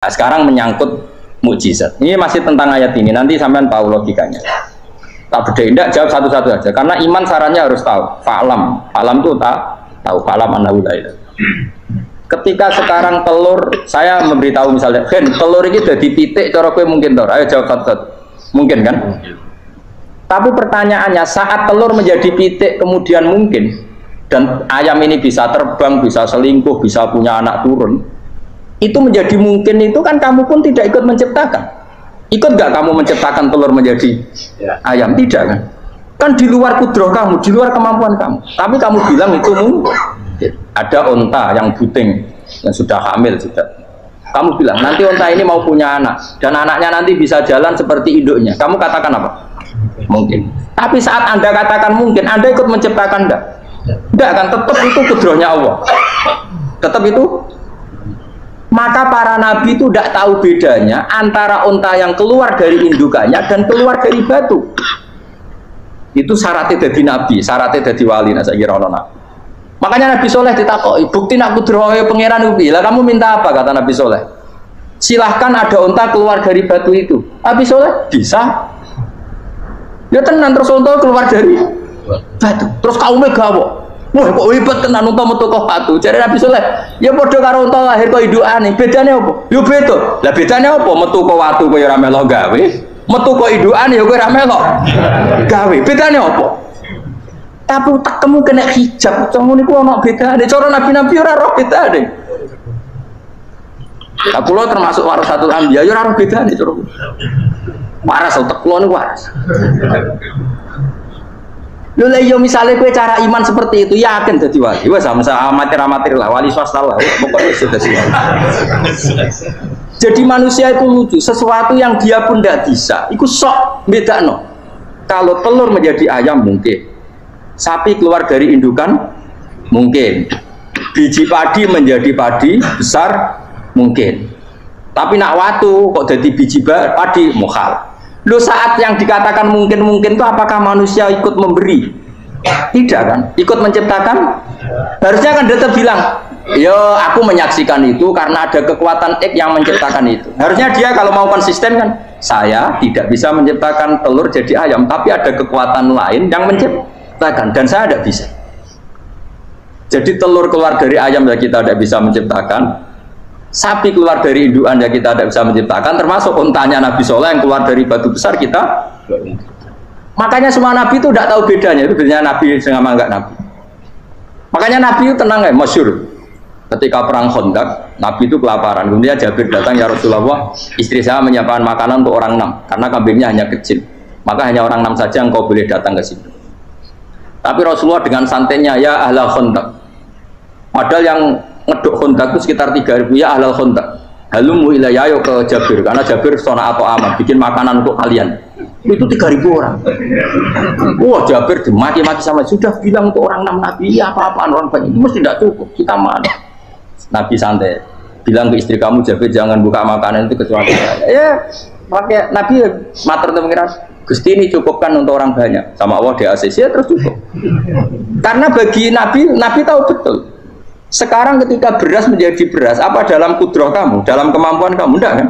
Nah, sekarang menyangkut mukjizat. Ini masih tentang ayat ini. Nanti sampean tahu logikanya. Tak beda, tidak jawab satu-satu aja. Karena iman sarannya harus tahu. Fa'lam, fa'lam itu tak tahu. Fa'lam annahu la ilaha. Ketika sekarang telur, saya memberitahu misalnya, Gen, telur ini jadi pitik, cara kowe mungkin tahu. Ayo jawab satu-satu. Mungkin kan? Tapi pertanyaannya, saat telur menjadi pitik kemudian mungkin, dan ayam ini bisa terbang, bisa selingkuh, bisa punya anak turun, itu menjadi mungkin itu kan kamu pun tidak ikut menciptakan. Ikut gak kamu menciptakan telur menjadi ayam? Tidak kan? Kan di luar kudroh kamu, di luar kemampuan kamu. Tapi kamu bilang itu mungkin. Ada onta yang buting, yang sudah hamil sudah. Kamu bilang nanti onta ini mau punya anak, dan anaknya nanti bisa jalan seperti induknya. Kamu katakan apa? Mungkin. Tapi saat Anda katakan mungkin, Anda ikut menciptakan enggak? Enggak kan? Tetap itu kudrohnya Allah. Tetap itu. Maka para nabi itu tidak tahu bedanya antara unta yang keluar dari indukannya dan keluar dari batu. Itu syaratnya jadi nabi, syaratnya jadi wali. Nah, saya kira nabi. Makanya Nabi Soleh ditakoi, bukti nak kudrohe pangeran ubi. Lah kamu minta apa? Kata Nabi Soleh. Silahkan ada unta keluar dari batu itu. Nabi Soleh bisa. Ya tenan terus unta keluar dari batu. Terus kaumnya gawok. Wah kok hebat tenan unta metu kok batu. Jadi Nabi Soleh, ya padha karo unta lahir kok indukane. Bedane apa? Ya beda. Lah bedane apa? Metu kok watu kok ya ora melok gawe. Metu kok indukane ya kowe ora melok gawe. Bedane apa? Tapi utakmu kena hijab, kamu niku ana bedane. Cara nabi-nabi ora roh bedane. Lah kula termasuk warasatul anbiya ya ora roh bedane cara. Waras utek kula niku waras. Lha iya misale kowe cara iman seperti itu yakin dadi wali. Wes sama amatir-amatir lah wali swasta lah. Pokoknya sudah siap. Jadi manusia itu lucu, sesuatu yang dia pun tidak bisa. Iku sok bedakno. Kalau telur menjadi ayam mungkin. Sapi keluar dari indukan mungkin, biji padi menjadi padi besar mungkin, tapi nak watu kok jadi biji padi mukhal. Lo saat yang dikatakan mungkin itu apakah manusia ikut memberi? Tidak kan? Ikut menciptakan? Harusnya kan tetap bilang, yo aku menyaksikan itu karena ada kekuatan X yang menciptakan itu. Harusnya dia kalau mau konsisten kan, saya tidak bisa menciptakan telur jadi ayam, tapi ada kekuatan lain yang menciptakan. Dan saya tidak bisa. Jadi telur keluar dari ayam ya kita tidak bisa menciptakan, sapi keluar dari indukan ya kita tidak bisa menciptakan, termasuk untanya Nabi Soleh yang keluar dari batu besar kita. Makanya semua nabi itu tidak tahu bedanya. Itu bedanya nabi dengan enggak nabi. Makanya nabi itu tenang ya, masyhur. Ketika perang Khandaq, nabi itu kelaparan. Kemudian Jabir datang, ya Rasulullah, istri saya menyiapkan makanan untuk orang 6 karena kambingnya hanya kecil. Maka hanya orang 6 saja engkau boleh datang ke situ. Tapi Rasulullah dengan santainya, ya ahlal Khandaq. Padahal yang ngeduk Khandaq itu sekitar 3.000, ya ahlal Khandaq. Halumu ilayya ke Jabir, karena Jabir sona atau aman, bikin makanan untuk kalian. Itu 3.000 orang. Wah Jabir dimaki-maki sama, sudah bilang untuk orang 6 nabi, ya apa-apaan orang banyak, itu mesti tidak cukup, kita mana. Nabi santai, bilang ke istri kamu, Jabir jangan buka makanan itu kecuali saya. Ya, pakai Nabi matur untuk mengira. Gusti ini cukupkan untuk orang banyak, sama Allah di ACC terus cukup. Karena bagi Nabi tahu betul. Sekarang ketika beras menjadi beras, apa dalam kudroh kamu, dalam kemampuan kamu, enggak kan?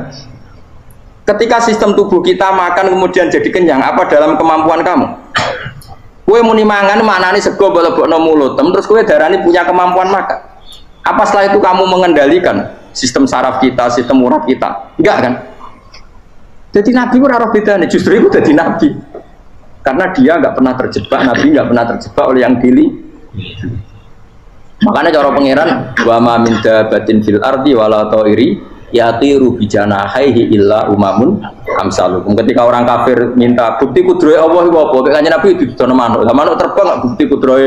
Ketika sistem tubuh kita makan kemudian jadi kenyang, apa dalam kemampuan kamu? Kue muni mangan maknane sego bolebokno mulut, terus kue darani punya kemampuan makan. Apa setelah itu kamu mengendalikan sistem saraf kita, sistem urat kita? Enggak kan? Jadi Nabi itu ora bedane, justru itu jadi Nabi. Karena dia nggak pernah terjebak, Nabi nggak pernah terjebak oleh yang pilih. Makanya cara pangeran, wa ma min dabatin fil ardi wala ta'iri yatiru bijanahaihi illa umamun amsalukum. Ketika orang kafir minta bukti kudrohe Allah iku apa? Kanjeng Nabi didono manuk. Lah manuk terbang bukti kudrohe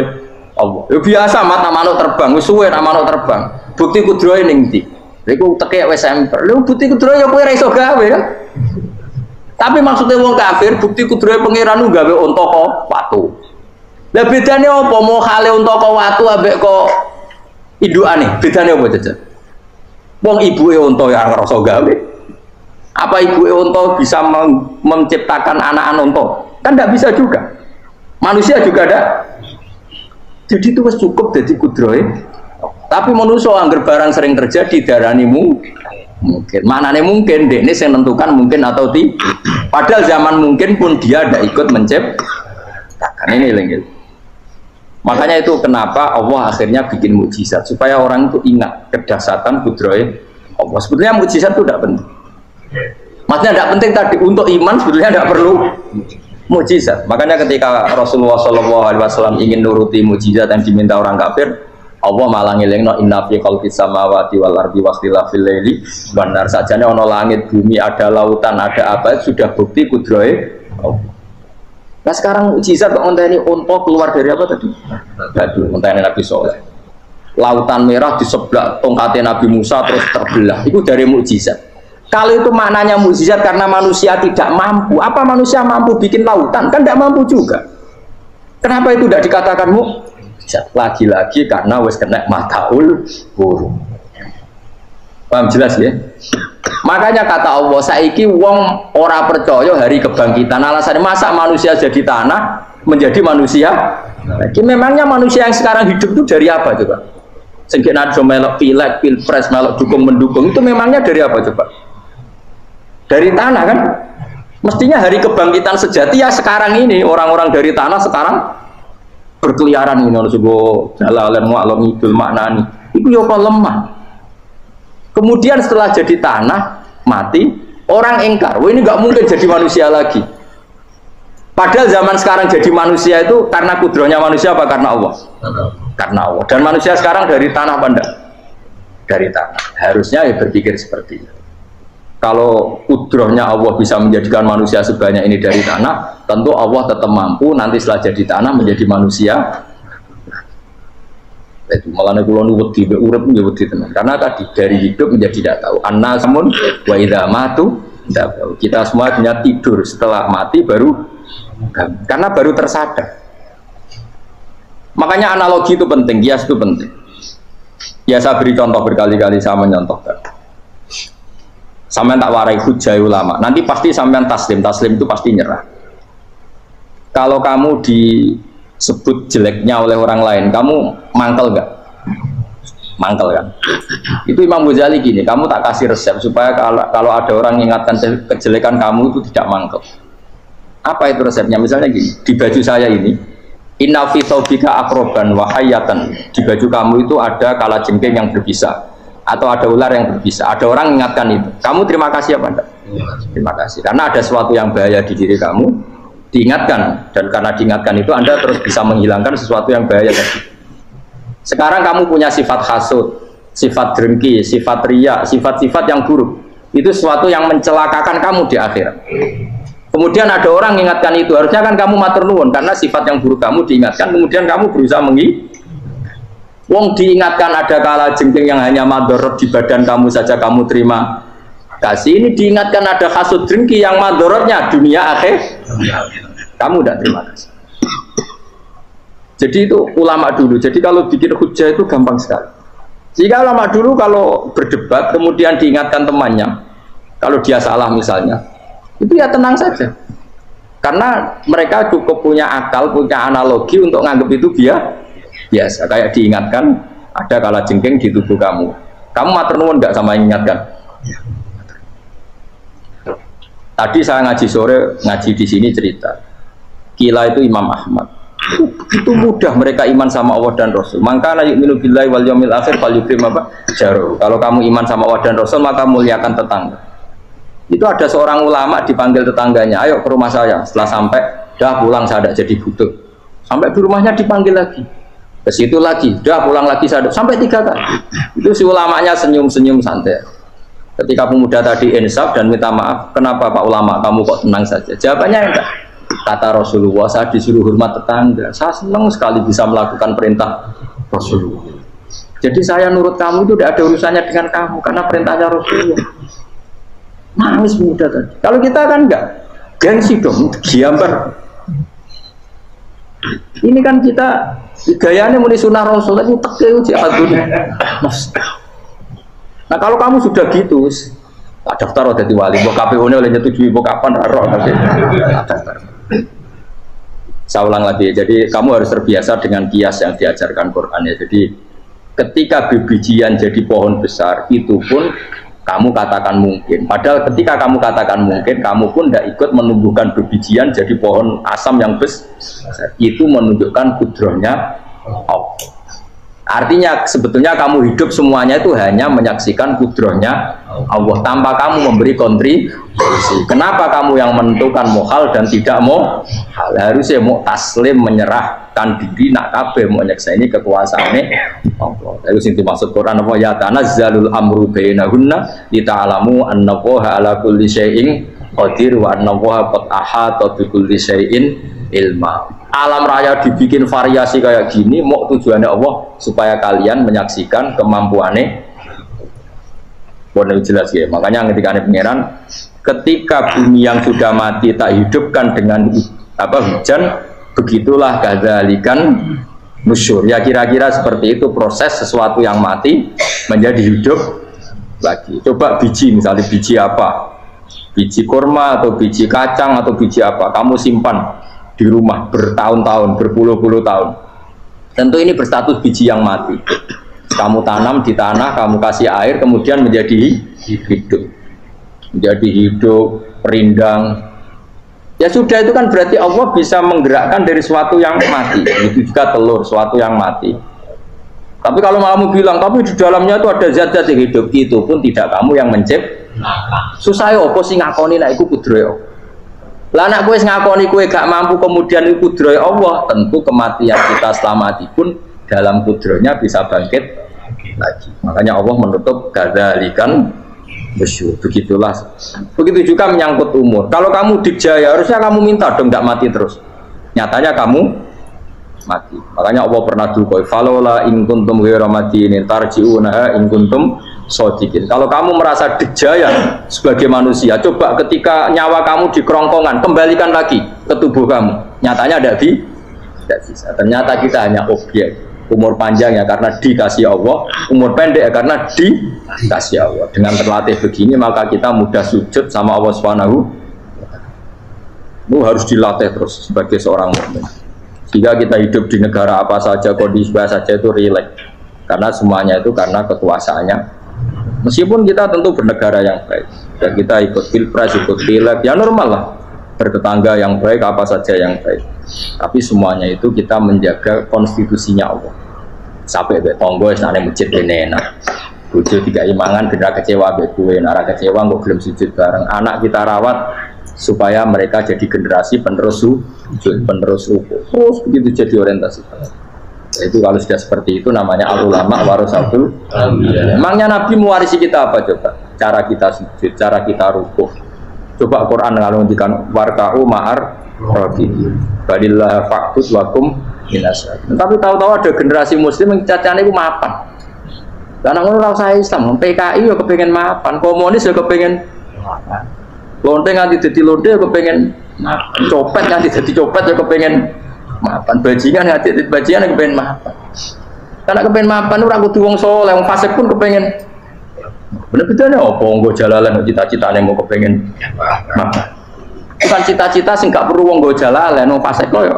Allah. Ya biasa mat manuk terbang, wis suwe nak manuk terbang. Bukti kudrohe ning ndi? Iku teke wis emper. Lha bukti kudrohe ya kowe ora iso gawe kan? Tapi maksudnya wong kafir bukti kudrohe pangeran gawe unta kok watu. Lah bedane apa mau khale unta kok watu ambek kok indukane? Bedane apa jajan? Wong ibuke unta ya ngrasa gawe. Apa ibuke unta bisa menciptakan anak-anak unta? Kan tidak bisa juga. Manusia juga ada. Jadi itu cukup jadi kudrohe. Tapi manusia anggar barang sering terjadi daranimu Mungkin. Maknanya mungkin, dek ini yang menentukan mungkin atau tidak. Padahal zaman mungkin pun dia tidak ikut menciptakan ini lagi. Makanya itu kenapa Allah akhirnya bikin mukjizat supaya orang itu ingat kedahsyatan kudroy Allah. Sebetulnya mukjizat itu tidak penting. Maksudnya tidak penting tadi untuk iman sebetulnya tidak perlu mukjizat. Makanya ketika Rasulullah SAW ingin nuruti mukjizat yang diminta orang kafir, Allah malah ngelingno inna fi khalqis samawati wal ardi wakhtilafil laili wan nar. Sajane ana langit bumi, ada lautan, ada apa, sudah bukti kudrohe Allah. Nah sekarang mukjizat kok ngenteni unta keluar dari apa tadi? Batu, ngenteni Nabi Soleh. Lautan merah di sebelah tongkatnya Nabi Musa terus terbelah. Itu dari mukjizat. Kalau itu maknanya mukjizat karena manusia tidak mampu, apa manusia mampu bikin lautan? Kan tidak mampu juga. Kenapa itu tidak dikatakan mukjizat? Lagi-lagi karena wis kena mataul burung. Paham jelas ya? Makanya kata Allah, saiki wong ora percaya hari kebangkitan. Alasannya masa manusia jadi tanah menjadi manusia? Lagi memangnya manusia yang sekarang hidup itu dari apa coba? Sengke nado melok pilek, pilpres, melok dukung mendukung itu memangnya dari apa coba? Dari tanah kan? Mestinya hari kebangkitan sejati ya sekarang ini orang-orang dari tanah sekarang berkeliaran ini harus go jalan mu'allam idul maknani itu ya kok lemah. Kemudian setelah jadi tanah mati orang ingkar, wah ini nggak mungkin jadi manusia lagi. Padahal zaman sekarang jadi manusia itu karena kudrohnya manusia apa karena Allah? Karena Allah. Dan manusia sekarang dari tanah apa enggak? Dari tanah. Harusnya ya berpikir seperti itu. Kalau kudrohnya Allah bisa menjadikan manusia sebanyak ini dari tanah, tentu Allah tetap mampu nanti setelah jadi tanah menjadi manusia. Itu malah kula nu wedi urip ya wedi tenan. Karena tadi dari hidup menjadi tidak tahu. Annasamun wa idza matu tidak tahu. Kita semua hanya tidur, setelah mati baru karena baru tersadar. Makanya analogi itu penting, kias itu penting. Ya saya beri contoh berkali-kali, saya menyontohkan. Sampean tak warai hujah ulama. Nanti pasti sampean taslim itu pasti nyerah. Kalau kamu disebut jeleknya oleh orang lain, kamu mangkel nggak? Mangkel kan? Itu Imam Ghazali gini, kamu tak kasih resep supaya kalau ada orang mengingatkan kejelekan kamu itu tidak mangkel. Apa itu resepnya? Misalnya gini, di baju saya ini, inna fi thawbika akroban wa hayatan. Di baju kamu itu ada kalajengking yang berbisa. Atau ada ular yang berbisa, ada orang mengingatkan itu, kamu terima kasih apa enggak? Terima kasih, karena ada sesuatu yang bahaya di diri kamu, diingatkan, dan karena diingatkan itu Anda terus bisa menghilangkan sesuatu yang bahaya tadi. Sekarang kamu punya sifat hasud, sifat dengki, sifat riya, sifat-sifat yang buruk, itu sesuatu yang mencelakakan kamu di akhirat. Kemudian ada orang mengingatkan itu, harusnya kan kamu matur nuwun, karena sifat yang buruk kamu diingatkan, kemudian kamu berusaha Wong diingatkan ada kalajengking yang hanya madorot di badan kamu saja kamu terima kasih. Ini diingatkan ada hasud dengki yang madorotnya dunia akhir, kamu tidak terima kasih. Jadi itu ulama dulu. Jadi kalau bikin hujah itu gampang sekali. Jika ulama dulu kalau berdebat kemudian diingatkan temannya, kalau dia salah misalnya, itu ya tenang saja. Karena mereka cukup punya akal, punya analogi untuk nganggap itu biasa, kayak diingatkan ada kalajengking di tubuh kamu matur nuwun nggak sama ingatkan? Tadi saya ngaji sore, ngaji di sini cerita Kila itu Imam Ahmad begitu mudah mereka iman sama Allah dan Rasul. Maka la yu'minu billahi wal yaumil akhir falyukrim apa jaruh. Kalau kamu iman sama Allah dan Rasul maka muliakan tetangga. Itu ada seorang ulama dipanggil tetangganya, ayo ke rumah saya. Setelah sampai, dah pulang saya tidak jadi butuh. Sampai di rumahnya dipanggil lagi, ke situ lagi, dah pulang lagi sampai 3 kali. Itu si ulamanya senyum-senyum santai. Ketika pemuda tadi insaf dan minta maaf, kenapa Pak Ulama kamu kok tenang saja? Jawabannya enggak. Kata Rasulullah, saya disuruh hormat tetangga. Saya senang sekali bisa melakukan perintah Rasulullah. Jadi saya nurut kamu itu tidak ada urusannya dengan kamu, karena perintahnya Rasulullah. Nangis pemuda tadi. Kalau kita kan enggak, gengsi dong, giambar. Ini kan kita gayanya muni sunnah Rasul itu teke jihadun. Nah kalau kamu sudah gitu, tak daftar udah di wali, buat KPU-nya oleh nyetujui, buat kapan roh nanti. Saya ulang lagi, jadi kamu harus terbiasa dengan kias yang diajarkan Quran ya. Jadi ketika bibijian jadi pohon besar, itu pun Kamu katakan mungkin. Padahal ketika kamu katakan mungkin, kamu pun tidak ikut menumbuhkan bebijian jadi pohon asam yang besar. Itu menunjukkan kudrohnya Allah. Artinya sebetulnya kamu hidup semuanya itu hanya menyaksikan kudrohnya Allah tanpa kamu memberi kontribusi. Kenapa kamu yang menentukan mohal dan tidak mau? Harusnya mau taslim, menyerahkan diri, nak kabeh mau nyekseni kekuasaane Allah. Itu sing dimaksud Quran apa ya tanazzalul amru bainahunna lita'lamu annallaha ala kulli syai'in qadir wa annallaha qad ahata bi kulli syai'in ilma. Alam raya dibikin variasi kayak gini, mau tujuannya Allah supaya kalian menyaksikan kemampuannya. Boleh jelas ya. Makanya ketika pangeran, ketika bumi yang sudah mati tak hidupkan dengan hujan, begitulah kadzalikan nusyur. Ya kira-kira seperti itu proses sesuatu yang mati menjadi hidup lagi. Coba biji, misalnya biji apa? Biji kurma atau biji kacang atau biji apa? Kamu simpan di rumah bertahun-tahun, berpuluh-puluh tahun. Tentu ini berstatus biji yang mati. Kamu tanam di tanah, kamu kasih air, kemudian menjadi hidup. Menjadi hidup, perindang. Ya sudah, itu kan berarti Allah bisa menggerakkan dari sesuatu yang mati. Itu juga telur, sesuatu yang mati. Tapi kalau kamu bilang, tapi di dalamnya itu ada zat-zat yang hidup, itu pun tidak kamu yang menciptakan. Susah ya, apa sih ngakoni nak iku kudrohe. Lah anak kowe ngakoni kowe gak mampu kemudian iku kudrohe Allah, tentu kematian kita setelah mati pun dalam kudrohnya bisa bangkit lagi. Makanya Allah menutup kadzalikan nusyur. Begitulah. Begitu juga menyangkut umur. Kalau kamu dijaya harusnya kamu minta dong tidak mati terus. Nyatanya kamu mati. Makanya Allah pernah dukoi falola in kuntum ghairu madinin tarji'unaha in kuntum shodiqin. Kalau kamu merasa dijaya sebagai manusia, coba ketika nyawa kamu di kerongkongan, kembalikan lagi ke tubuh kamu. Nyatanya tidak bisa. Ternyata kita hanya objek. Umur panjang ya karena dikasih Allah, umur pendek ya karena dikasih Allah. Dengan terlatih begini maka kita mudah sujud sama Allah Subhanahu. Itu harus dilatih terus sebagai seorang mukmin. Jika kita hidup di negara apa saja, kondisi saja itu rileks. Karena semuanya itu karena kekuasaannya. Meskipun kita tentu bernegara yang baik, dan kita ikut pilpres, ikut pileg, ya normal lah. Bertetangga yang baik, apa saja yang baik. Tapi semuanya itu kita menjaga konstitusinya Allah. Sampai betonggo, sana masjid ini enak. Bujuk tiga imangan, tidak kecewa bekue, nara kecewa, nggak belum sujud bareng. Anak kita rawat supaya mereka jadi generasi penerus sujud, penerus ruku. Terus begitu jadi orientasi. Itu kalau sudah seperti itu namanya al-ulama warasatul anbiya. Emangnya Nabi mewarisi kita apa coba? Cara kita sujud, cara kita rukuh. Coba Quran kalau ngendikan warka'u ma'ar rafiqin. Balillah faqtut wakum minasya. Tapi tahu-tahu ada generasi muslim yang cacane iku mapan. Lah nang ngono ora usah Islam, PKI ya kepengin mapan, komunis ya kepengin mapan. Lonte nganti dadi lonte ya kepengin mapan. Copet nganti dadi copet ya kepengin mapan, bajingan nggak titik bajingan yang kepengen mapan. Karena kepengen mapan itu ragu wong soleh, wong fasik pun kepengen. Bener-benernya apa? Nggo jalalan cita-citanya mau kepengen mapan. Bukan cita-cita sing gak perlu wong nggo jalalan, wong fasik kok ya.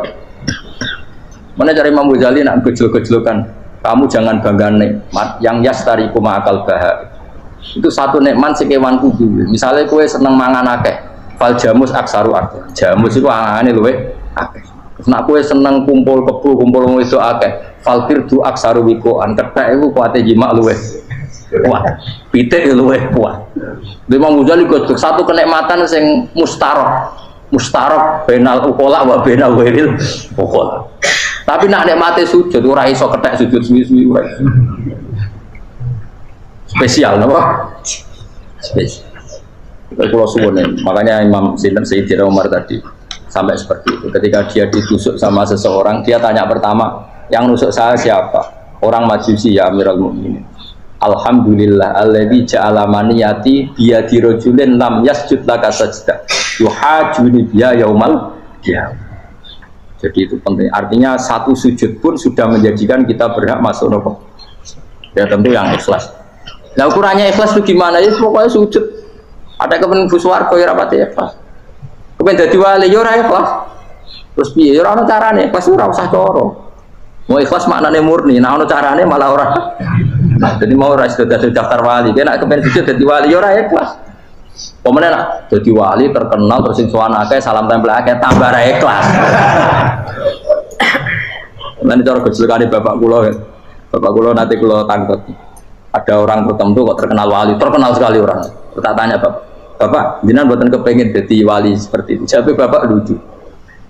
Mana cari Imam Ghazali nak gejol-gejolkan. Kamu jangan bangga nikmat yang yastariku ma'akal baha. Itu satu nikmat sekewan kudu. Misalnya kowe seneng mangan akeh, fal jamus aksaru akeh. Jamus itu angane luwe akeh. Nak kue seneng kumpul kebu, kumpul itu akeh. Falkir du aksaru wikoan. Ketek itu kuatnya jima luwe kuat. Pitik luwe kuat. Imam Ghazali godok satu kenikmatan sing mustarok benal ukola wa benal wiril ukola. Tapi nak nikmati sujud ora iso ketek sujud suwi-suwi ora. Spesial napa? Spesial. Kalau suwun makanya Imam Sayyidina Umar tadi sampai seperti itu. Ketika dia ditusuk sama seseorang, dia tanya pertama, yang nusuk saya siapa? Orang Majusi ya Amirul Mukminin. Alhamdulillah alladzi ja'ala maniyati biyadi rajulin lam yasjud laka sajdah. Yuhajuni biya yaumal qiyamah. Jadi itu penting. Artinya satu sujud pun sudah menjadikan kita berhak masuk neraka. Ya tentu yang ikhlas. Nah ukurannya ikhlas itu gimana? Ya pokoknya sujud. Ada kepen buswarga ya rapati ikhlas. Kepen dadi wali ya ora ikhlas. Terus piye? Ya ora ono carane, ikhlas ora usah cara. Mau ikhlas maknane murni, nah ono carane malah ora. Jadi mau ras daftar wali, kena kepen sujud jadi wali ya ora ikhlas. Pemene nak jadi wali terkenal terus sing sowan akeh salam tempel akeh tambah ra ikhlas. Lan cara gejolakane bapak kula. Bapak kula nanti kula tangkep. Ada orang tertentu kok terkenal wali, terkenal sekali orang. Tak tanya Bapak, jenengan mboten kepengin jadi wali seperti itu. Jawab Bapak lucu.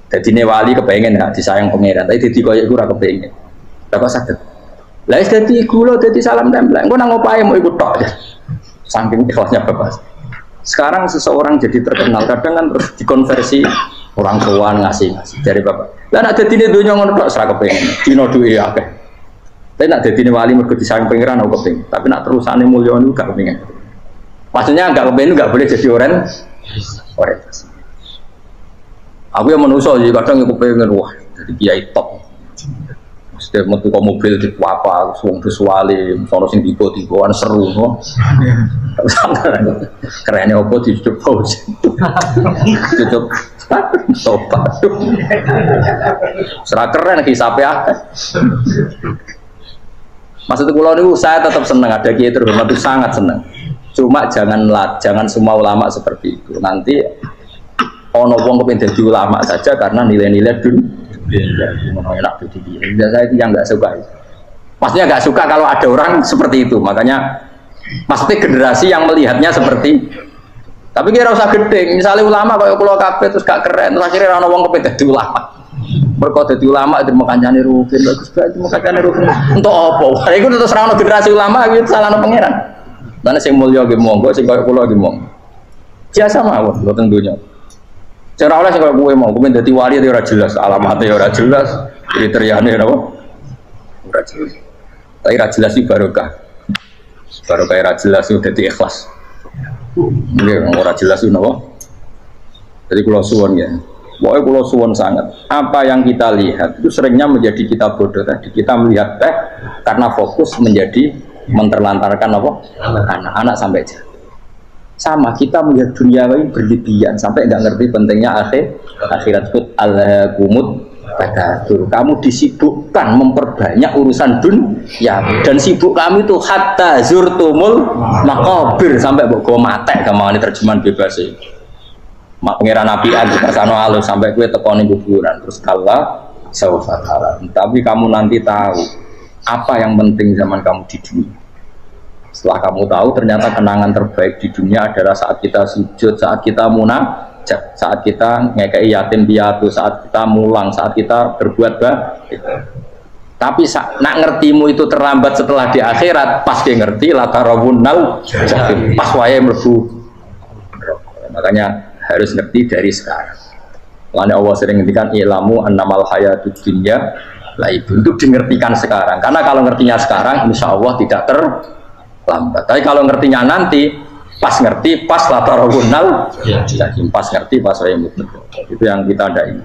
Dadine wali kepengin ya disayang pangeran, tapi dadi koyo iku ora kepengin. Bapak saged. Lah wis dadi kula dadi salam tempel. Engko nang opahe mau ikut tok. Saking ikhlasnya Bapak. Sekarang seseorang jadi terkenal kadang kan terus dikonversi orang tuaan ngasih dari Bapak. Lah nek dadine donya ngono tok ora kepengin. Dino duwe akeh. Tapi nak dadine wali mergo disayang pangeran aku kepengin. Tapi nak terusane mulya niku gak kepengin. Maksudnya enggak kepengin enggak boleh jadi orientasi. Aku yang manusia sih kadang aku pengen wah jadi kiai top. Setiap metu ke mobil di apa, suang visuali, sono sing tiba-tibaan seru, no. Kerennya apa dicucuk pause, dicucuk sobat. Serah keren kisahnya. Maksud kula niku saya tetap senang ada kiai terhormat itu sangat senang. Cuma jangan semua ulama seperti itu. Nanti ono wong kepengin dadi ulama saja karena nilai-nilai enak jadi dia. Saya yang nggak suka. Maksudnya nggak suka kalau ada orang seperti itu. Makanya maksudnya generasi yang melihatnya seperti. Tapi kira usah gede. Misalnya ulama kalau keluar kafe terus gak keren. Terus akhirnya ono wong kepengin dadi ulama. Mereka dadi ulama itu makanya rugen bagus banget makanya rugen. Untuk apa? Iku terus ra ono generasi ulama itu salahno pangeran. Lan sing mulya ge monggo sing koyo kula ge monggo. Biasa mawon mboten donya. Cara oleh sing koyo kowe mau kepen dadi wali ora jelas, alamatnya ora jelas, kriteriane napa? Ora jelas. Tapi ora jelas iki barokah. Barokah ora jelas itu dadi ikhlas. Nggih, ora jelas itu napa? Jadi kula suwun ya. Pokoknya kula suwun sangat. Apa yang kita lihat itu seringnya menjadi kita bodoh tadi. Kita melihat teh karena fokus menjadi menterlantarkan apa? Anak-anak sampai jatuh. Sama kita melihat dunia ini berlebihan sampai nggak ngerti pentingnya akhirat itu alhaqumut takatsur. Kamu disibukkan memperbanyak urusan dunia dan sibuk kami itu hatta zurtumul maqabir sampai mbok mate gamane terjemahan bebas e. Mak pangeran Nabi di persano alus sampai kue tekoni kuburan terus kala saufa tara. Tapi kamu nanti tahu apa yang penting zaman kamu di dunia. Setelah kamu tahu ternyata kenangan terbaik di dunia adalah saat kita sujud, saat kita munajat, saat kita ngekei yatim piatu, saat kita mulang, saat kita berbuat baik. Tapi nak ngertimu itu terlambat setelah di akhirat, pas dia ngerti la tarawunnal jahim, pas wae mlebu. Makanya harus ngerti dari sekarang. Lalu Allah sering ngertikan ilamu annamal hayatud dunya lah itu dingertikan sekarang. Karena kalau ngertinya sekarang, insya Allah tidak terlambat. Tapi kalau ngertinya nanti, pas ngerti, pas la tarawunnal jahim, pas ngerti, pas wae mlebu. Itu yang kita ada ini.